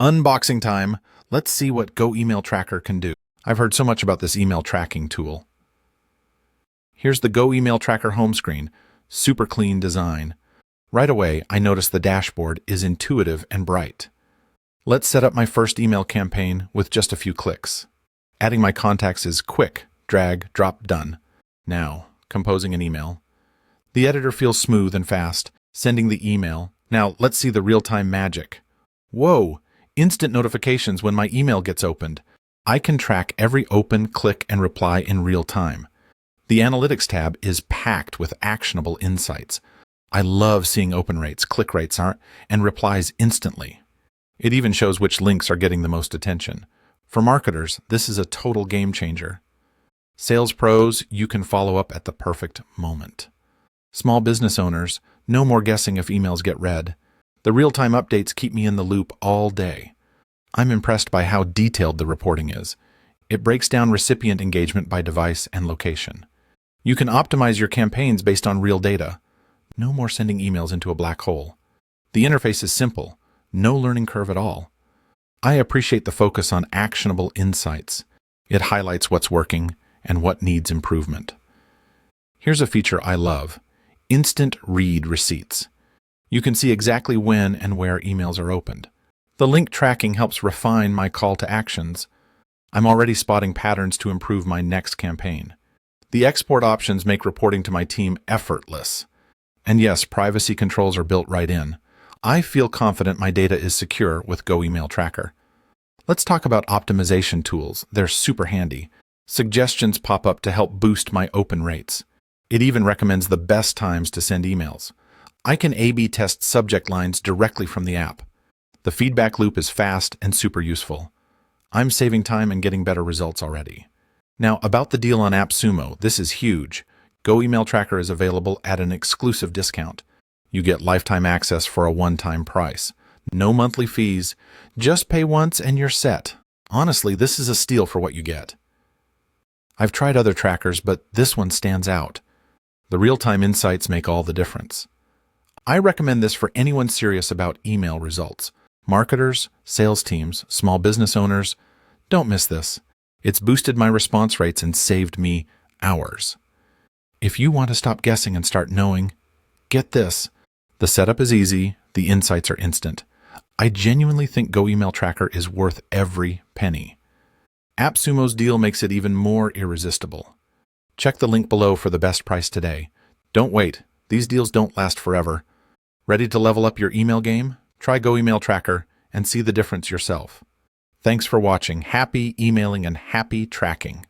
Unboxing time. Let's see what Go Email Tracker can do. I've heard so much about this email tracking tool. Here's the Go Email Tracker home screen. Super clean design. Right away, I notice the dashboard is intuitive and bright. Let's set up my first email campaign with just a few clicks. Adding my contacts is quick. Drag, drop, done. Now, composing an email. The editor feels smooth and fast. Sending the email. Now, let's see the real-time magic. Whoa! Instant notifications when my email gets opened. I can track every open, click, and reply in real time. The Analytics tab is packed with actionable insights. I love seeing open rates, click rates, and replies instantly. It even shows which links are getting the most attention. For marketers, this is a total game changer. Sales pros, you can follow up at the perfect moment. Small business owners, no more guessing if emails get read. The real-time updates keep me in the loop all day. I'm impressed by how detailed the reporting is. It breaks down recipient engagement by device and location. You can optimize your campaigns based on real data. No more sending emails into a black hole. The interface is simple, no learning curve at all. I appreciate the focus on actionable insights. It highlights what's working and what needs improvement. Here's a feature I love: instant read receipts. You can see exactly when and where emails are opened. The link tracking helps refine my call to actions. I'm already spotting patterns to improve my next campaign. The export options make reporting to my team effortless. And yes, privacy controls are built right in. I feel confident my data is secure with Go Email Tracker. Let's talk about optimization tools. They're super handy. Suggestions pop up to help boost my open rates. It even recommends the best times to send emails. I can A/B test subject lines directly from the app. The feedback loop is fast and super useful. I'm saving time and getting better results already. Now, about the deal on AppSumo, this is huge. Go Email Tracker is available at an exclusive discount. You get lifetime access for a one-time price. No monthly fees. Just pay once and you're set. Honestly, this is a steal for what you get. I've tried other trackers, but this one stands out. The real-time insights make all the difference. I recommend this for anyone serious about email results. Marketers, sales teams, small business owners, don't miss this. It's boosted my response rates and saved me hours. If you want to stop guessing and start knowing, get this. The setup is easy, the insights are instant. I genuinely think Go Email Tracker is worth every penny. AppSumo's deal makes it even more irresistible. Check the link below for the best price today. Don't wait. These deals don't last forever. Ready to level up your email game? Try Go Email Tracker and see the difference yourself. Thanks for watching. Happy emailing and happy tracking.